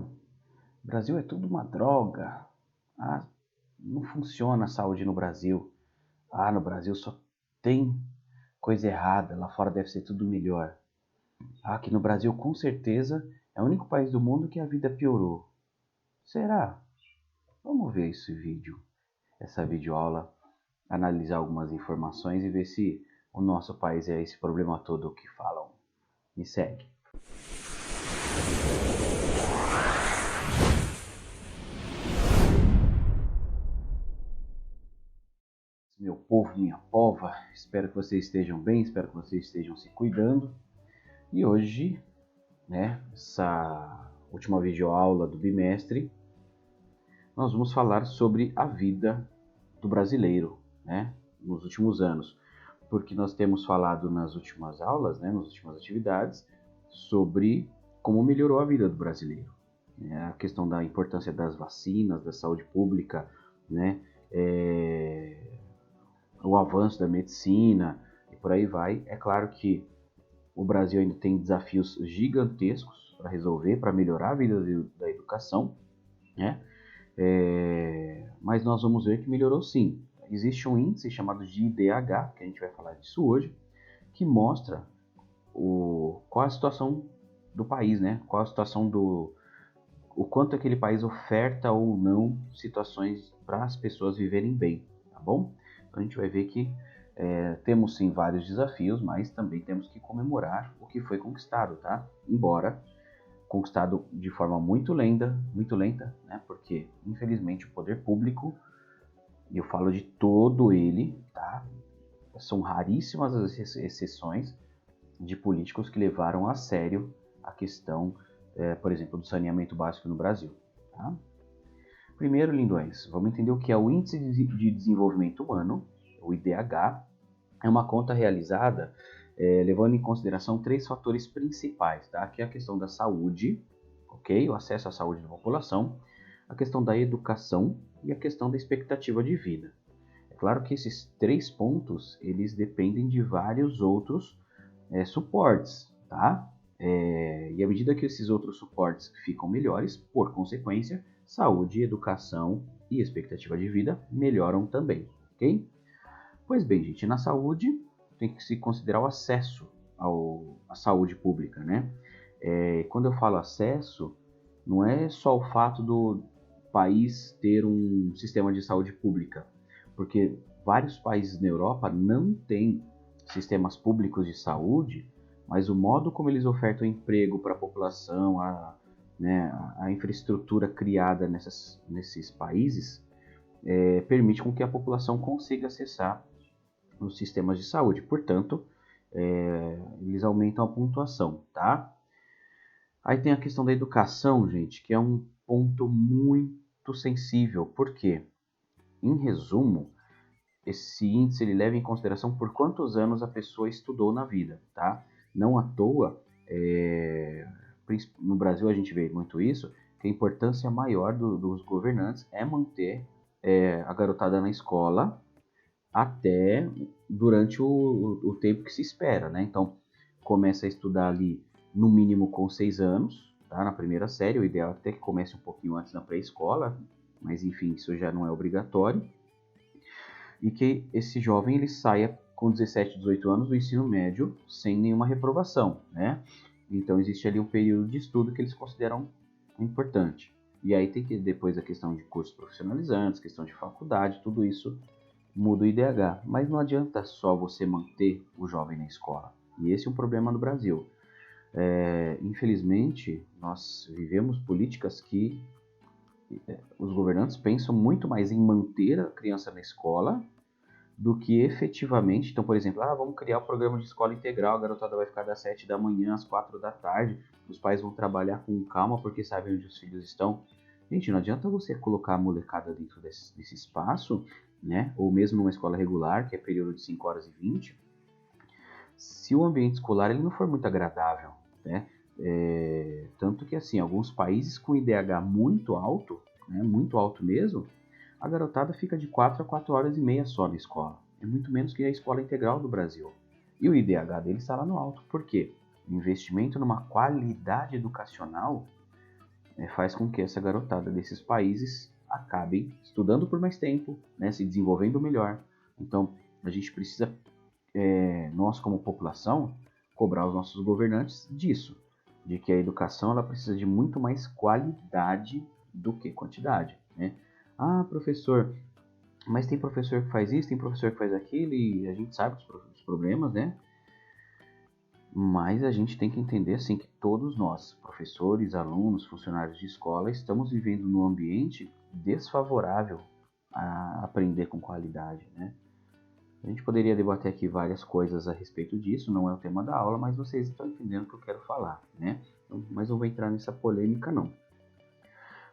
o Brasil é tudo uma droga. Ah, não funciona a saúde no Brasil. Ah, no Brasil só tem coisa errada, lá fora deve ser tudo melhor. Ah, aqui no Brasil com certeza é o único país do mundo que a vida piorou. Será? Vamos ver esse vídeo, essa videoaula, analisar algumas informações e ver se o nosso país é esse problema todo que falam. Me segue. Meu povo, minha pova, espero que vocês estejam bem, espero que vocês estejam se cuidando. E hoje, essa última videoaula do bimestre, nós vamos falar sobre a vida do brasileiro, nos últimos anos. Porque nós temos falado nas últimas aulas, nas últimas atividades, sobre como melhorou a vida do brasileiro. A questão da importância das vacinas, da saúde pública, o avanço da medicina e por aí vai. É claro que o Brasil ainda tem desafios gigantescos para resolver, para melhorar a vida da educação, mas nós vamos ver que melhorou sim. Existe um índice chamado de IDH, que a gente vai falar disso hoje, que mostra qual a situação do país, qual a situação o quanto aquele país oferta ou não situações para as pessoas viverem bem, tá bom? Então a gente vai ver que temos sim vários desafios, mas também temos que comemorar o que foi conquistado, tá? Embora conquistado de forma muito lenta, porque infelizmente o poder público, e eu falo de todo ele, tá? São raríssimas as exceções de políticos que levaram a sério a questão, por exemplo, do saneamento básico no Brasil. Tá? Primeiro, lindões, vamos entender o que é o Índice de Desenvolvimento Humano, o IDH. É uma conta realizada levando em consideração 3 fatores principais, tá? Que é a questão da saúde, ok? O acesso à saúde da população, a questão da educação e a questão da expectativa de vida. É claro que esses 3 pontos, eles dependem de vários outros suportes, tá? E à medida que esses outros suportes ficam melhores, por consequência, saúde, educação e expectativa de vida melhoram também, ok? Pois bem, gente, na saúde tem que se considerar o acesso à saúde pública, quando eu falo acesso, não é só o fato do país ter um sistema de saúde pública, porque vários países na Europa não têm sistemas públicos de saúde, mas o modo como eles ofertam emprego para a população, a infraestrutura criada nesses países, permite com que a população consiga acessar os sistemas de saúde. Portanto, eles aumentam a pontuação, tá? Aí tem a questão da educação, gente, que é um ponto muito sensível. Por quê? Em resumo, esse índice ele leva em consideração por quantos anos a pessoa estudou na vida, tá? Não à toa, no Brasil a gente vê muito isso, que a importância maior dos governantes é manter a garotada na escola até durante o tempo que se espera, Então, começa a estudar ali no mínimo com 6 anos, tá? Na primeira série, o ideal é até que comece um pouquinho antes na pré-escola, mas enfim, isso já não é obrigatório. E que esse jovem ele saia com 17, 18 anos do ensino médio sem nenhuma reprovação, Então existe ali um período de estudo que eles consideram importante. E aí tem que depois a questão de cursos profissionalizantes, questão de faculdade, tudo isso muda o IDH. Mas não adianta só você manter o jovem na escola. E esse é um problema no Brasil. Infelizmente, nós vivemos políticas que os governantes pensam muito mais em manter a criança na escola do que efetivamente. Então, por exemplo, vamos criar o programa de escola integral, a garotada vai ficar das 7 da manhã às 4 da tarde, os pais vão trabalhar com calma porque sabem onde os filhos estão. Gente, não adianta você colocar a molecada dentro desse espaço, ou mesmo numa escola regular, que é período de 5 horas e 20, se o ambiente escolar ele não for muito agradável, tanto que, assim, alguns países com IDH muito alto, muito alto mesmo, a garotada fica de 4 a 4 horas e meia só na escola. É muito menos que a escola integral do Brasil. E o IDH dele está lá no alto. Por quê? O investimento numa qualidade educacional faz com que essa garotada desses países acabem estudando por mais tempo, né, se desenvolvendo melhor. Então, a gente precisa, nós como população, cobrar os nossos governantes disso, de que a educação ela precisa de muito mais qualidade do que quantidade, né? Ah, professor, mas tem professor que faz isso, tem professor que faz aquilo, e a gente sabe dos problemas, né? Mas a gente tem que entender assim que todos nós, professores, alunos, funcionários de escola, estamos vivendo num ambiente desfavorável a aprender com qualidade, né? A gente poderia debater aqui várias coisas a respeito disso, não é o tema da aula, mas vocês estão entendendo o que eu quero falar, né? Então, mas eu vou entrar nessa polêmica não.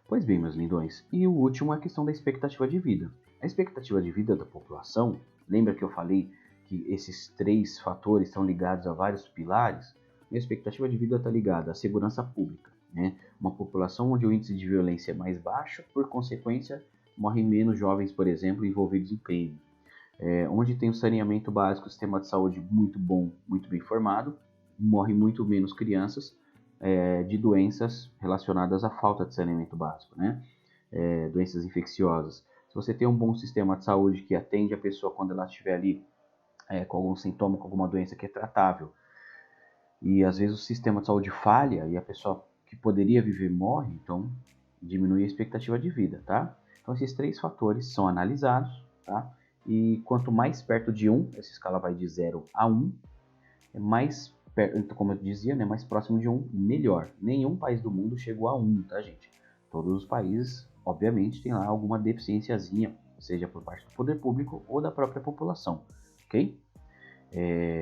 Pois bem, meus lindões, e o último é a questão da expectativa de vida. A expectativa de vida da população, lembra que eu falei que esses 3 fatores estão ligados a vários pilares? A expectativa de vida está ligada à segurança pública, né? Uma população onde o índice de violência é mais baixo, por consequência, morrem menos jovens, por exemplo, envolvidos em crime. Onde tem o saneamento básico, o sistema de saúde muito bom, muito bem formado, morrem muito menos crianças de doenças relacionadas à falta de saneamento básico, né? Doenças infecciosas. Se você tem um bom sistema de saúde que atende a pessoa quando ela estiver ali com algum sintoma, com alguma doença que é tratável, e às vezes o sistema de saúde falha e a pessoa que poderia viver morre, então diminui a expectativa de vida, tá? Então esses 3 fatores são analisados, tá? E quanto mais perto de 1, essa escala vai de 0 a 1, mais perto, como eu dizia, né, mais próximo de 1, melhor. Nenhum país do mundo chegou a 1, tá, gente? Todos os países, obviamente, têm lá alguma deficiênciazinha, seja por parte do poder público ou da própria população, ok?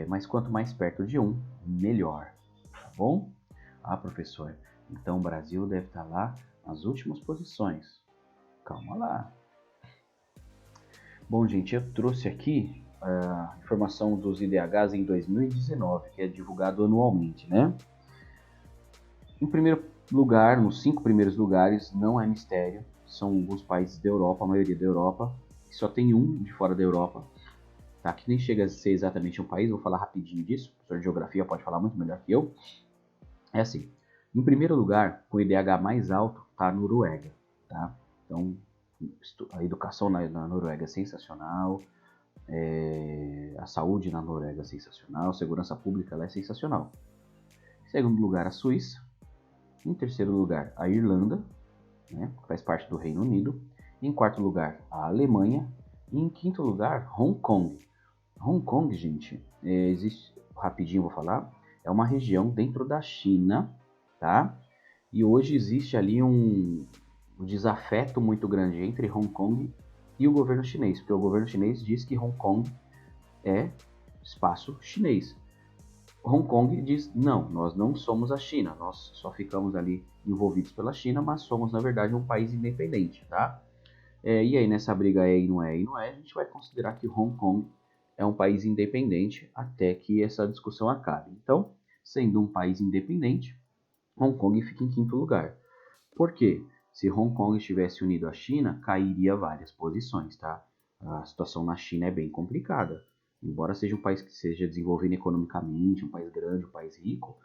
Mas quanto mais perto de 1, melhor, tá bom? Ah, professor, então o Brasil deve estar lá nas últimas posições. Calma lá. Bom, gente, eu trouxe aqui a informação dos IDHs em 2019, que é divulgado anualmente, né? Em primeiro lugar, nos 5 primeiros lugares, não é mistério, são alguns países da Europa, a maioria da Europa, e só tem um de fora da Europa, tá? Que nem chega a ser exatamente um país, vou falar rapidinho disso, o professor de geografia pode falar muito melhor que eu. É assim, em primeiro lugar, com o IDH mais alto, tá a Noruega, tá? Então, a educação na Noruega é sensacional, a saúde na Noruega é sensacional, a segurança pública lá é sensacional. Em segundo lugar, a Suíça. Em terceiro lugar, a Irlanda, né, que faz parte do Reino Unido. Em quarto lugar, a Alemanha. E em quinto lugar, Hong Kong. Hong Kong, gente, existe, rapidinho vou falar, é uma região dentro da China, tá? E hoje existe ali um desafeto muito grande entre Hong Kong e o governo chinês, porque o governo chinês diz que Hong Kong é espaço chinês. Hong Kong diz, não, nós não somos a China, nós só ficamos ali envolvidos pela China, mas somos, na verdade, um país independente, tá? E aí, nessa briga e não é, a gente vai considerar que Hong Kong é um país independente até que essa discussão acabe. Então, sendo um país independente, Hong Kong fica em quinto lugar. Por quê? Se Hong Kong estivesse unido à China, cairia várias posições, tá? A situação na China é bem complicada. Embora seja um país que seja desenvolvido economicamente, um país grande, um país rico,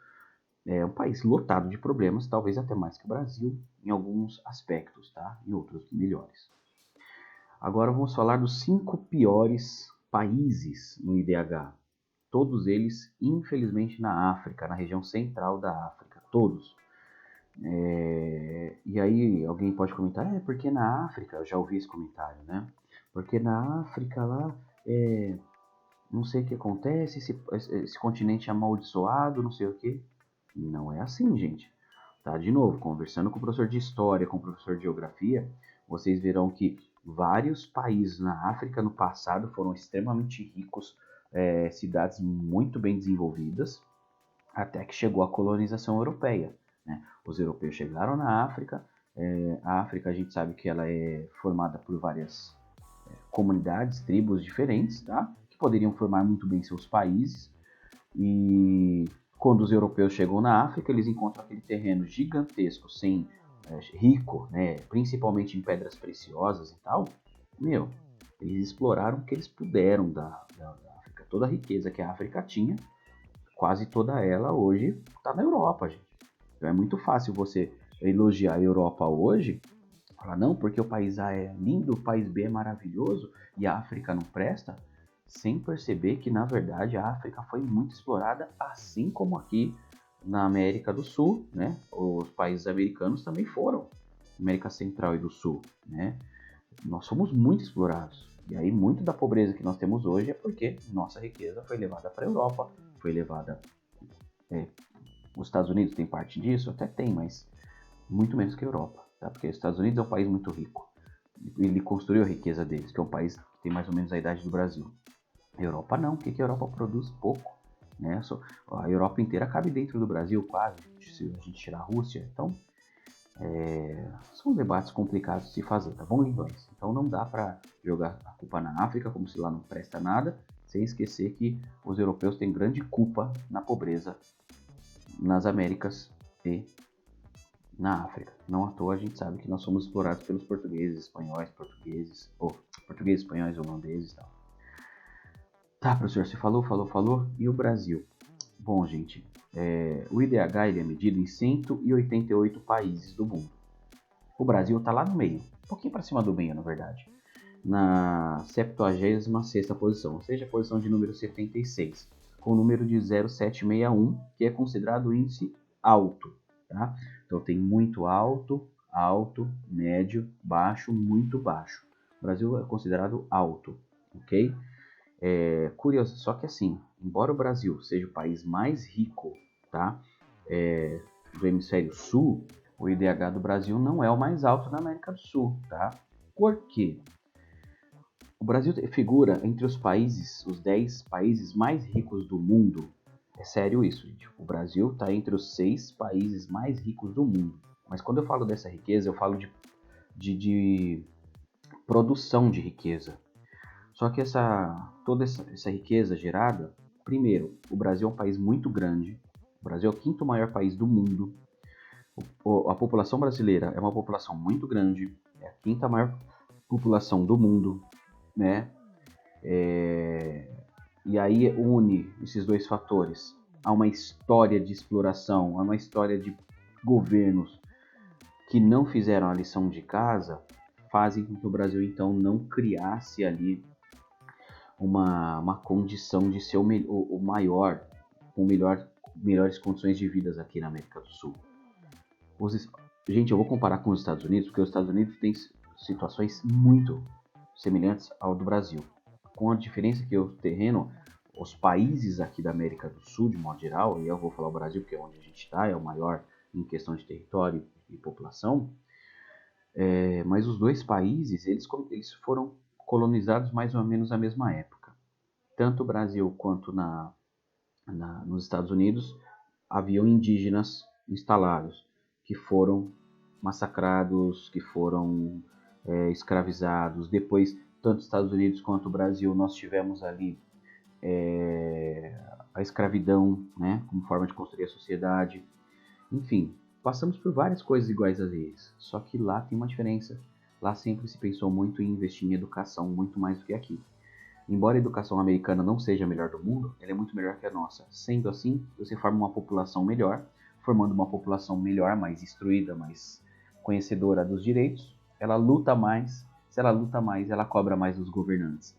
é um país lotado de problemas, talvez até mais que o Brasil, em alguns aspectos, tá? Em outros, melhores. Agora vamos falar dos 5 piores países no IDH. Todos eles, infelizmente, na África, na região central da África. Todos. E aí alguém pode comentar, porque na África, eu já ouvi esse comentário, né? Porque na África lá, não sei o que acontece, esse continente é amaldiçoado, não sei o que. Não é assim, gente. Tá? De novo, conversando com o professor de História, com o professor de Geografia, vocês verão que vários países na África no passado foram extremamente ricos, cidades muito bem desenvolvidas, até que chegou a colonização europeia, né? Os europeus chegaram na África, a África a gente sabe que ela é formada por várias comunidades, tribos diferentes, tá? Que poderiam formar muito bem seus países, e quando os europeus chegam na África, eles encontram aquele terreno gigantesco, rico, né, principalmente em pedras preciosas e tal. Meu, eles exploraram o que eles puderam da África. Toda a riqueza que a África tinha, quase toda ela hoje está na Europa, gente. Então é muito fácil você elogiar a Europa hoje, falar não, porque o país A é lindo, o país B é maravilhoso e a África não presta, sem perceber que, na verdade, a África foi muito explorada, assim como aqui na América do Sul, né? Os países americanos também foram, América Central e do Sul, né? Nós somos muito explorados. E aí, muito da pobreza que nós temos hoje é porque nossa riqueza foi levada para a Europa, foi levada. Os Estados Unidos tem parte disso? Até tem, mas muito menos que a Europa, tá? Porque os Estados Unidos é um país muito rico. Ele construiu a riqueza deles, que é um país que tem mais ou menos a idade do Brasil. A Europa não, porque a Europa produz pouco, né? A Europa inteira cabe dentro do Brasil, quase, se a gente tirar a Rússia. Então, são debates complicados de se fazer, tá bom, lindões? Então não dá para jogar a culpa na África, como se lá não presta nada, sem esquecer que os europeus têm grande culpa na pobreza nas Américas e na África. Não à toa a gente sabe que nós somos explorados pelos portugueses, espanhóis, portugueses, espanhóis, holandeses e tal. Tá, professor, você falou. E o Brasil? Bom, gente, o IDH ele é medido em 188 países do mundo. O Brasil está lá no meio, um pouquinho para cima do meio, na verdade, na 76ª posição, ou seja, a posição de número 76, com o número de 0,761, que é considerado o índice alto, tá? Então tem muito alto, alto, médio, baixo, muito baixo. O Brasil é considerado alto, ok? Curioso, só que assim, embora o Brasil seja o país mais rico, tá? Do hemisfério sul, o IDH do Brasil não é o mais alto na América do Sul, tá? Por quê? O Brasil figura entre os países, os 10 países mais ricos do mundo. É sério isso, gente. O Brasil está entre os 6 países mais ricos do mundo. Mas quando eu falo dessa riqueza, eu falo de produção de riqueza. Só que toda essa riqueza gerada, primeiro, o Brasil é um país muito grande. O Brasil é o 5º maior país do mundo. A população brasileira é uma população muito grande. É a 5ª maior população do mundo, né? E aí une esses dois fatores a uma história de exploração, a uma história de governos que não fizeram a lição de casa, fazem com que o Brasil então não criasse ali uma condição de ser o maior, com melhores condições de vida aqui na América do Sul. Gente, eu vou comparar com os Estados Unidos, porque os Estados Unidos têm situações muito semelhantes ao do Brasil. Com a diferença que o terreno, os países aqui da América do Sul, de modo geral, e eu vou falar o Brasil porque é onde a gente está, é o maior em questão de território e população, mas os dois países, eles foram colonizados mais ou menos na mesma época. Tanto o Brasil quanto nos Estados Unidos, haviam indígenas instalados, que foram massacrados, que foram escravizados. Depois, tanto Estados Unidos quanto o Brasil, nós tivemos ali a escravidão, né, como forma de construir a sociedade. Enfim, passamos por várias coisas iguais a eles, só que lá tem uma diferença. Lá sempre se pensou muito em investir em educação, muito mais do que aqui. Embora a educação americana não seja a melhor do mundo, ela é muito melhor que a nossa. Sendo assim, você forma uma população melhor, formando uma população melhor, mais instruída, mais conhecedora dos direitos, ela luta mais. Se ela luta mais, ela cobra mais dos governantes.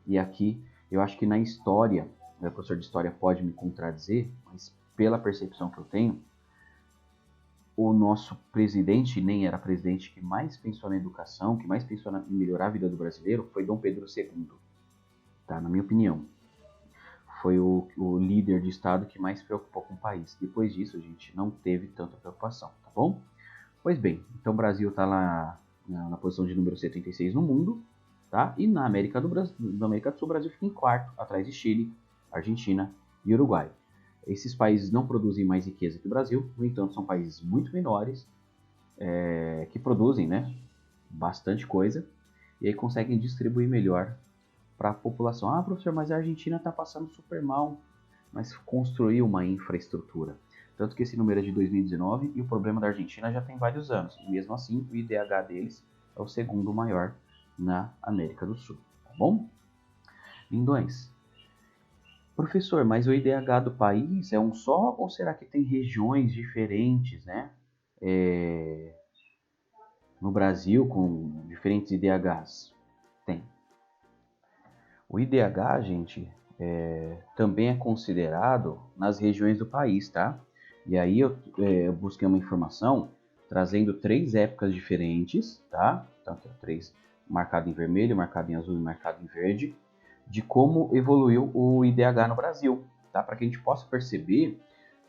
E aqui, eu acho que na história, o professor de história pode me contradizer, mas pela percepção que eu tenho, o nosso presidente, nem era presidente que mais pensou na educação, que mais pensou em melhorar a vida do brasileiro, foi Dom Pedro II. Tá, na minha opinião, foi o líder de estado que mais se preocupou com o país. Depois disso, a gente não teve tanta preocupação, tá bom? Pois bem, então o Brasil está lá na posição de número 76 no mundo, tá? E na América do Sul, o Brasil fica em quarto, atrás de Chile, Argentina e Uruguai. Esses países não produzem mais riqueza que o Brasil, no entanto, são países muito menores, que produzem, né, bastante coisa, e aí conseguem distribuir melhor para a população. Ah, professor, mas a Argentina está passando super mal, mas construiu uma infraestrutura. Tanto que esse número é de 2019 e o problema da Argentina já tem vários anos. E mesmo assim, o IDH deles é o segundo maior na América do Sul. Tá bom? Lindões. Professor, mas o IDH do país é um só ou será que tem regiões diferentes, né? no Brasil com diferentes IDHs? Tem. O IDH, gente, também é considerado nas regiões do país, tá? E aí eu busquei uma informação trazendo 3 épocas diferentes, tá? Então, aqui, 3 marcado em vermelho, marcado em azul e marcado em verde, de como evoluiu o IDH no Brasil, tá? Para que a gente possa perceber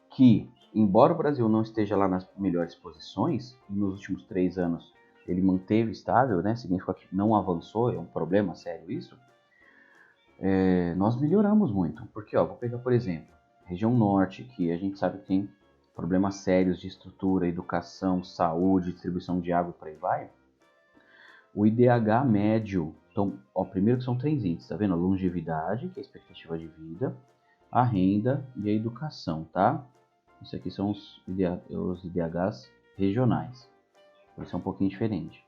que, embora o Brasil não esteja lá nas melhores posições, nos últimos 3 anos ele manteve estável, né? Significa que não avançou, é um problema sério isso. Nós melhoramos muito, porque vou pegar por exemplo, região norte, que a gente sabe que tem problemas sérios de estrutura, educação, saúde, distribuição de água, por aí vai. O IDH médio, então, primeiro que são 3 índices, tá vendo? A longevidade, que é a expectativa de vida, a renda e a educação, tá? Isso aqui são os IDHs regionais, por isso é um pouquinho diferente.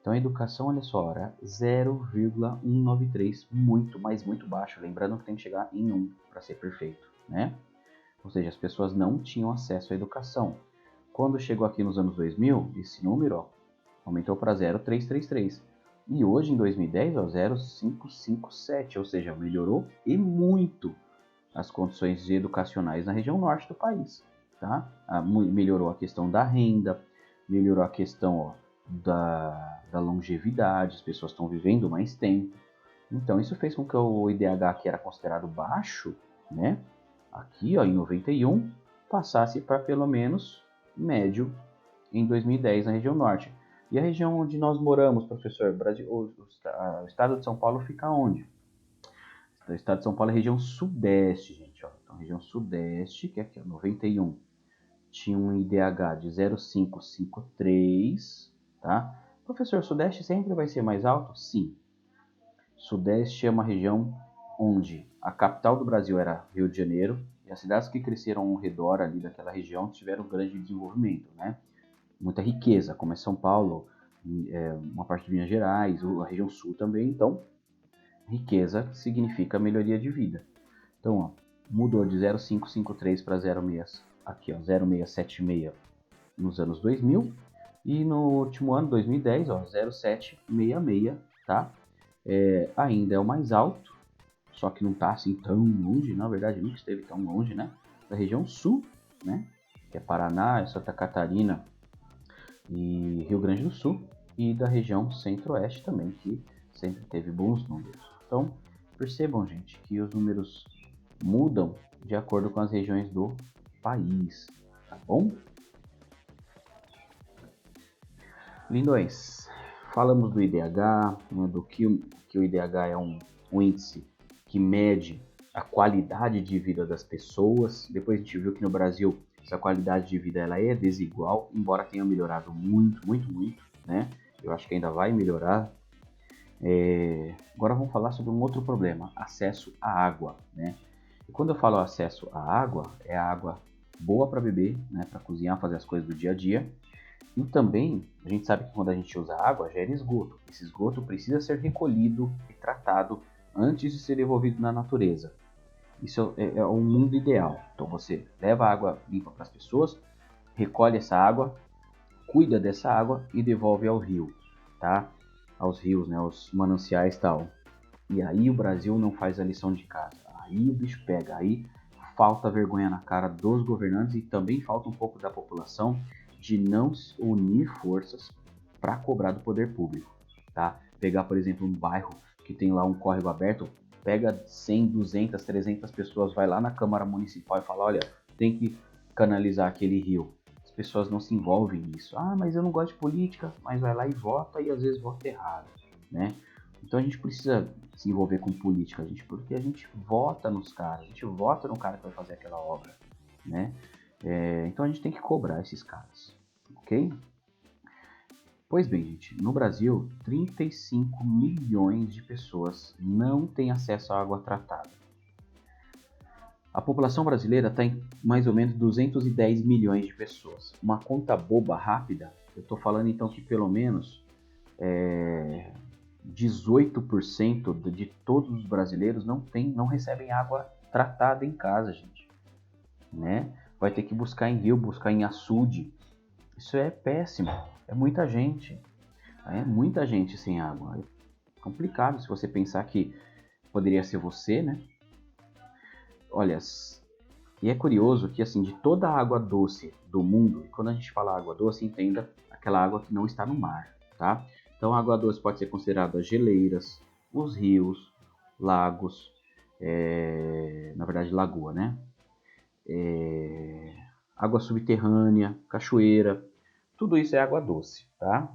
Então a educação, olha só, era 0,193, muito, mas muito baixo. Lembrando que tem que chegar em 1 para ser perfeito, né? Ou seja, as pessoas não tinham acesso à educação. Quando chegou aqui nos anos 2000, esse número aumentou para 0,333. E hoje, em 2010, 0,557, ou seja, melhorou e muito as condições educacionais na região norte do país. Tá? Melhorou a questão da renda, melhorou a questão da longevidade, as pessoas estão vivendo mais tempo. Então isso fez com que o IDH, que era considerado baixo, né, aqui em 91, passasse para pelo menos médio em 2010 na região norte. E a região onde nós moramos, professor, o estado de São Paulo fica onde? O estado de São Paulo é a região sudeste, gente. Então, região sudeste, que é aqui, 91, tinha um IDH de 0,553, tá? Professor, Sudeste sempre vai ser mais alto? Sim. Sudeste é uma região onde a capital do Brasil era Rio de Janeiro e as cidades que cresceram ao redor ali daquela região tiveram um grande desenvolvimento, né? Muita riqueza, como é São Paulo, uma parte de Minas Gerais, a região sul também. Então, riqueza significa melhoria de vida. Então, mudou de 0,553 para 0,676 nos anos 2000 e no último ano, 2010, 0,766, tá? Ainda é o mais alto, só que não está assim tão longe, na verdade nunca esteve tão longe, né? Da região sul, né? Que é Paraná, Santa Catarina e Rio Grande do Sul, e da região centro-oeste também, que sempre teve bons números. Então, percebam, gente, que os números mudam de acordo com as regiões do país, tá bom? Lindões, falamos do IDH, né, do que o IDH é um índice que mede a qualidade de vida das pessoas. Depois a gente viu que no Brasil essa qualidade de vida ela é desigual, embora tenha melhorado muito, muito, muito, né? Eu acho que ainda vai melhorar. Agora vamos falar sobre um outro problema, acesso à água, né? E quando eu falo acesso à água, é a água boa para beber, né, para cozinhar, fazer as coisas do dia a dia. E também, a gente sabe que quando a gente usa água, gera esgoto. Esse esgoto precisa ser recolhido e tratado antes de ser devolvido na natureza. Isso é um mundo ideal. Então você leva a água limpa para as pessoas, recolhe essa água, cuida dessa água e devolve ao rio, tá? Aos rios, né, aos mananciais e tal. E aí o Brasil não faz a lição de casa. Aí o bicho pega, aí falta vergonha na cara dos governantes e também falta um pouco da população de não unir forças para cobrar do poder público, tá? Pegar, por exemplo, um bairro que tem lá um córrego aberto, pega 100, 200, 300 pessoas, vai lá na Câmara Municipal e fala, olha, tem que canalizar aquele rio. As pessoas não se envolvem nisso. Ah, mas eu não gosto de política, mas vai lá e vota e às vezes vota errado, né? Então a gente precisa se envolver com política, porque a gente vota nos caras, a gente vota no cara que vai fazer aquela obra, né? Então a gente tem que cobrar esses caras, ok? Pois bem, gente, no Brasil, 35 milhões de pessoas não têm acesso à água tratada. A população brasileira está em mais ou menos 210 milhões de pessoas. Uma conta boba rápida, eu estou falando então que pelo menos 18% de todos os brasileiros não recebem água tratada em casa, gente, né? Vai ter que buscar em rio, buscar em açude, Isso é péssimo. É muita gente. É muita gente sem água. É complicado se você pensar que poderia ser você, né? Olha, e é curioso que, assim, de toda a água doce do mundo, e quando a gente fala água doce, entenda aquela água que não está no mar, tá? Então, a água doce pode ser considerada as geleiras, os rios, lagos, na verdade, lagoa, né? Água subterrânea, cachoeira, tudo isso é água doce, tá?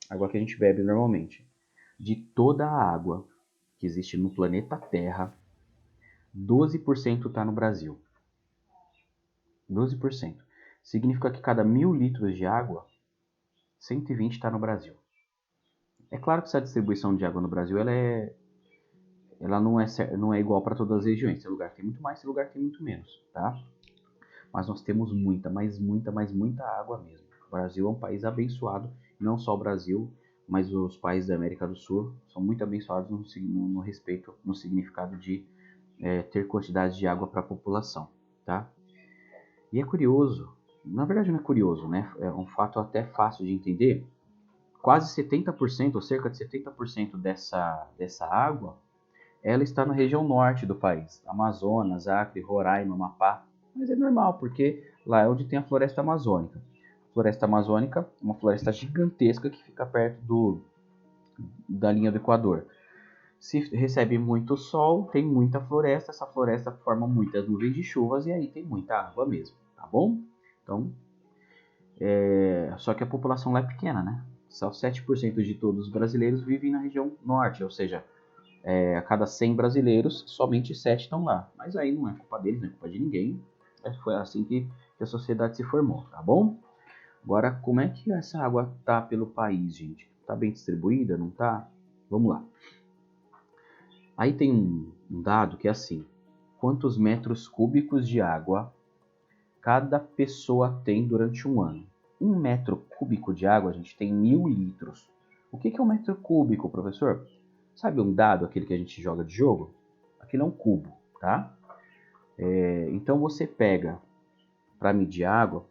Água que a gente bebe normalmente. De toda a água que existe no planeta Terra, 12% está no Brasil. 12%. Significa que cada 1.000 litros de água, 120 está no Brasil. É claro que essa distribuição de água no Brasil ela não é igual para todas as regiões. Tem lugar que tem muito mais, tem lugar que tem muito menos, tá? Mas nós temos muita, mas muita água mesmo. O Brasil é um país abençoado, não só o Brasil, mas os países da América do Sul são muito abençoados no respeito, no significado de ter quantidade de água para a população, tá? E é curioso, na verdade não é curioso, né? É um fato até fácil de entender. Quase 70%, ou cerca de 70% dessa água, ela está na região norte do país. Amazonas, Acre, Roraima, Amapá. Mas é normal, porque lá é onde tem a floresta amazônica. A floresta amazônica é uma floresta gigantesca que fica perto da linha do Equador. Se recebe muito sol, tem muita floresta, essa floresta forma muitas nuvens de chuvas e aí tem muita água mesmo, tá bom? Então, só que a população lá é pequena, né? Só 7% de todos os brasileiros vivem na região norte, ou seja, a cada 100 brasileiros, somente 7 estão lá. Mas aí não é culpa deles, não é culpa de ninguém. Foi assim que a sociedade se formou, tá bom? Agora, como é que essa água tá pelo país, gente? Tá bem distribuída, não tá? Vamos lá. Aí tem um dado que é assim: quantos metros cúbicos de água cada pessoa tem durante um ano? 1 metro cúbico de água, a gente tem 1.000 litros. O que é 1 metro cúbico, professor? Sabe um dado, aquele que a gente joga de jogo? Aquele é um cubo, tá? Então você pega, para medir água,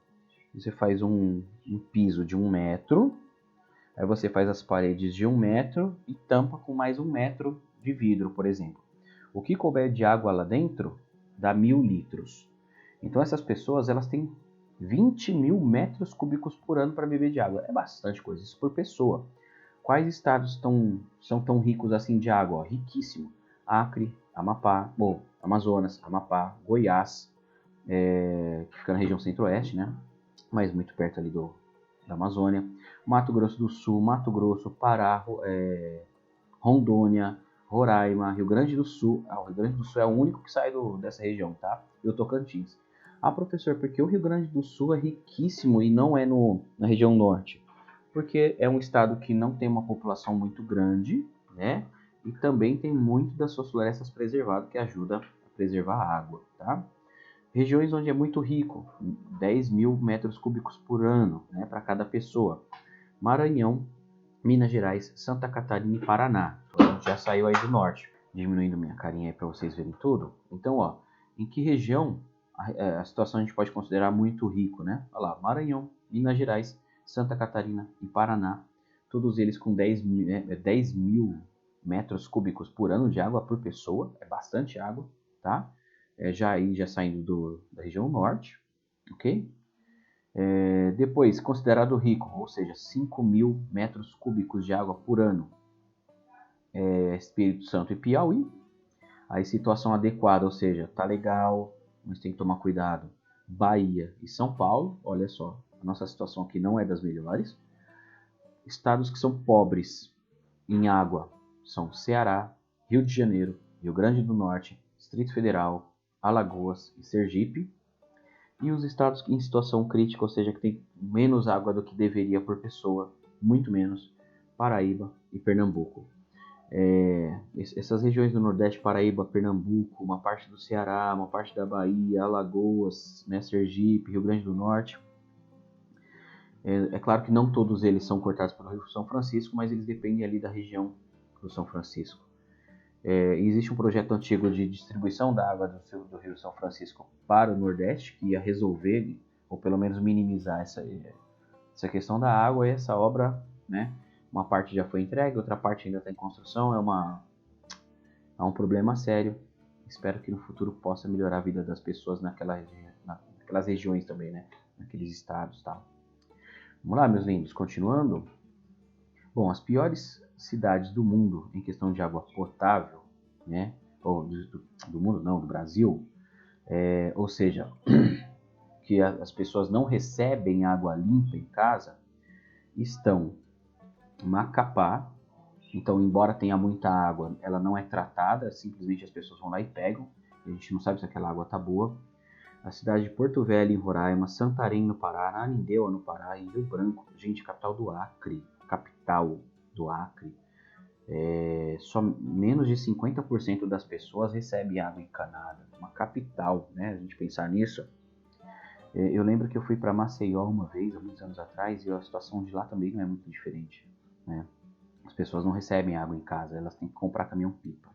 você faz um piso de 1 metro, aí você faz as paredes de 1 metro e tampa com mais 1 metro de vidro, por exemplo. O que couber de água lá dentro dá 1.000 litros. Então essas pessoas elas têm 20.000 metros cúbicos por ano para beber de água. É bastante coisa, isso por pessoa. Quais estados são tão ricos assim de água? Riquíssimo. Acre, Amapá, Amazonas, Amapá, Goiás, que fica na região centro-oeste, né? Mas muito perto ali da Amazônia. Mato Grosso do Sul, Mato Grosso, Pará, Rondônia, Roraima, Rio Grande do Sul. O Rio Grande do Sul é o único que sai dessa região, tá? E o Tocantins. Ah, professor, porque o Rio Grande do Sul é riquíssimo e não é na região norte? Porque é um estado que não tem uma população muito grande, né? E também tem muito das suas florestas preservadas, que ajuda a preservar a água, tá? Regiões onde é muito rico, 10.000 metros cúbicos por ano, né, para cada pessoa. Maranhão, Minas Gerais, Santa Catarina e Paraná. Então, a gente já saiu aí do norte, diminuindo minha carinha aí para vocês verem tudo. Então, ó, em que região a situação a gente pode considerar muito rico, né? Olha lá, Maranhão, Minas Gerais, Santa Catarina e Paraná, todos eles com 10.000 metros cúbicos por ano de água por pessoa, é bastante água, tá? Já saindo da região norte, ok? Depois, considerado rico, ou seja, 5.000 metros cúbicos de água por ano, Espírito Santo e Piauí. Aí, situação adequada, ou seja, tá legal, mas tem que tomar cuidado. Bahia e São Paulo, olha só, a nossa situação aqui não é das melhores. Estados que são pobres em água são Ceará, Rio de Janeiro, Rio Grande do Norte, Distrito Federal, Alagoas e Sergipe. E os estados em situação crítica, ou seja, que tem menos água do que deveria por pessoa, muito menos, Paraíba e Pernambuco. Essas regiões do Nordeste, Paraíba, Pernambuco, uma parte do Ceará, uma parte da Bahia, Alagoas, né, Sergipe, Rio Grande do Norte. É claro que não todos eles são cortados pelo Rio São Francisco, mas eles dependem ali da região do São Francisco. Existe um projeto antigo de distribuição da água do Rio São Francisco para o Nordeste, que ia resolver, ou pelo menos minimizar essa questão da água e essa obra, né? Uma parte já foi entregue, outra parte ainda está em construção, é um problema sério. Espero que no futuro possa melhorar a vida das pessoas naquelas regiões também, né? Naqueles estados, tá? Vamos lá, meus lindos, continuando. Bom, as piores cidades do mundo em questão de água potável, né? Ou do mundo, não, do Brasil, ou seja, que as pessoas não recebem água limpa em casa, estão Macapá. Então, embora tenha muita água, ela não é tratada, simplesmente as pessoas vão lá e pegam. A gente não sabe se aquela água tá boa. A cidade de Porto Velho, em Roraima, Santarém, no Pará, Ananindeua, no Pará, e Rio Branco, gente, capital do Acre, só menos de 50% das pessoas recebem água encanada. Uma capital, né? A gente pensar nisso. Eu lembro que eu fui para Maceió uma vez, há muitos anos atrás, e a situação de lá também não é muito diferente, né? As pessoas não recebem água em casa, elas têm que comprar caminhão-pipa.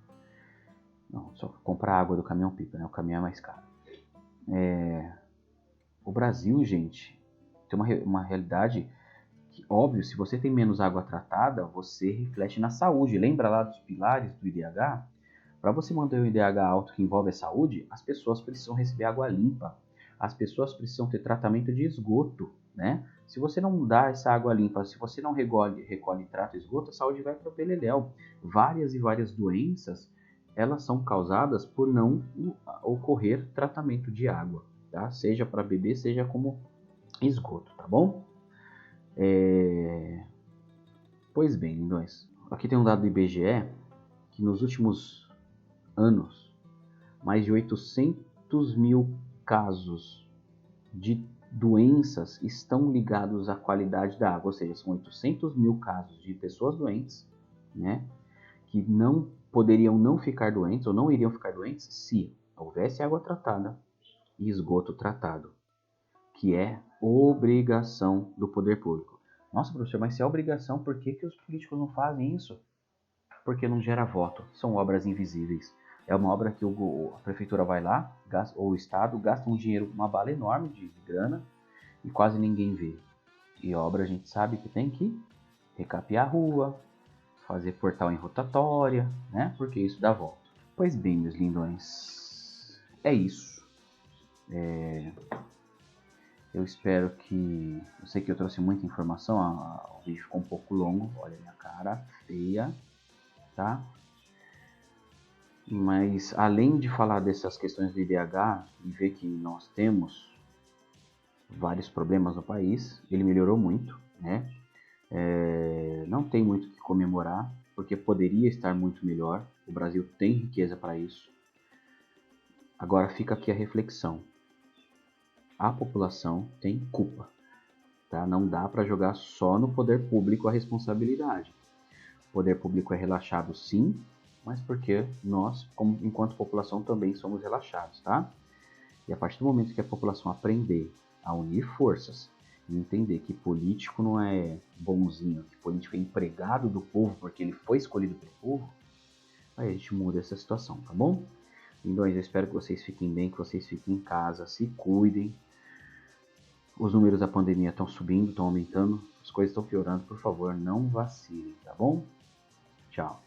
Não, só comprar água do caminhão-pipa, né? O caminhão é mais caro. O Brasil, gente, tem uma realidade que, óbvio, se você tem menos água tratada, você reflete na saúde. Lembra lá dos pilares do IDH? Para você manter o IDH alto que envolve a saúde, as pessoas precisam receber água limpa. As pessoas precisam ter tratamento de esgoto, né? Se você não dá essa água limpa, se você não recolhe e trata esgoto, a saúde vai para o beleléu. Várias e várias doenças, elas são causadas por não ocorrer tratamento de água, tá? Seja para beber, seja como esgoto, tá bom? Pois bem, lindões. Aqui tem um dado do IBGE que nos últimos anos, mais de 800 mil casos de doenças estão ligados à qualidade da água, ou seja, são 800 mil casos de pessoas doentes, né, que não poderiam não ficar doentes ou não iriam ficar doentes se houvesse água tratada e esgoto tratado, que é obrigação do poder público. Nossa, professor, mas se é obrigação, por que os políticos não fazem isso? Porque não gera voto, são obras invisíveis. É uma obra que a prefeitura vai lá, ou o estado, gasta um dinheiro, uma bala enorme de grana, e quase ninguém vê. E obra a gente sabe que tem que recapear a rua, fazer portal em rotatória, né? Porque isso dá volta. Pois bem, meus lindões, é isso. Eu espero que... Eu sei que eu trouxe muita informação, o vídeo ficou um pouco longo, olha a minha cara feia, tá? Mas além de falar dessas questões do IDH e ver que nós temos vários problemas no país, ele melhorou muito, né? Não tem muito o que comemorar, porque poderia estar muito melhor. O Brasil tem riqueza para isso. Agora fica aqui a reflexão. A população tem culpa, tá? Não dá para jogar só no poder público a responsabilidade. O poder público é relaxado, sim, mas porque nós, enquanto população, também somos relaxados, tá? E a partir do momento que a população aprender a unir forças e entender que político não é bonzinho, que político é empregado do povo porque ele foi escolhido pelo povo, aí a gente muda essa situação, tá bom? Lindões, eu espero que vocês fiquem bem, que vocês fiquem em casa, se cuidem. Os números da pandemia estão subindo, estão aumentando, as coisas estão piorando. Por favor, não vacilem, tá bom? Tchau.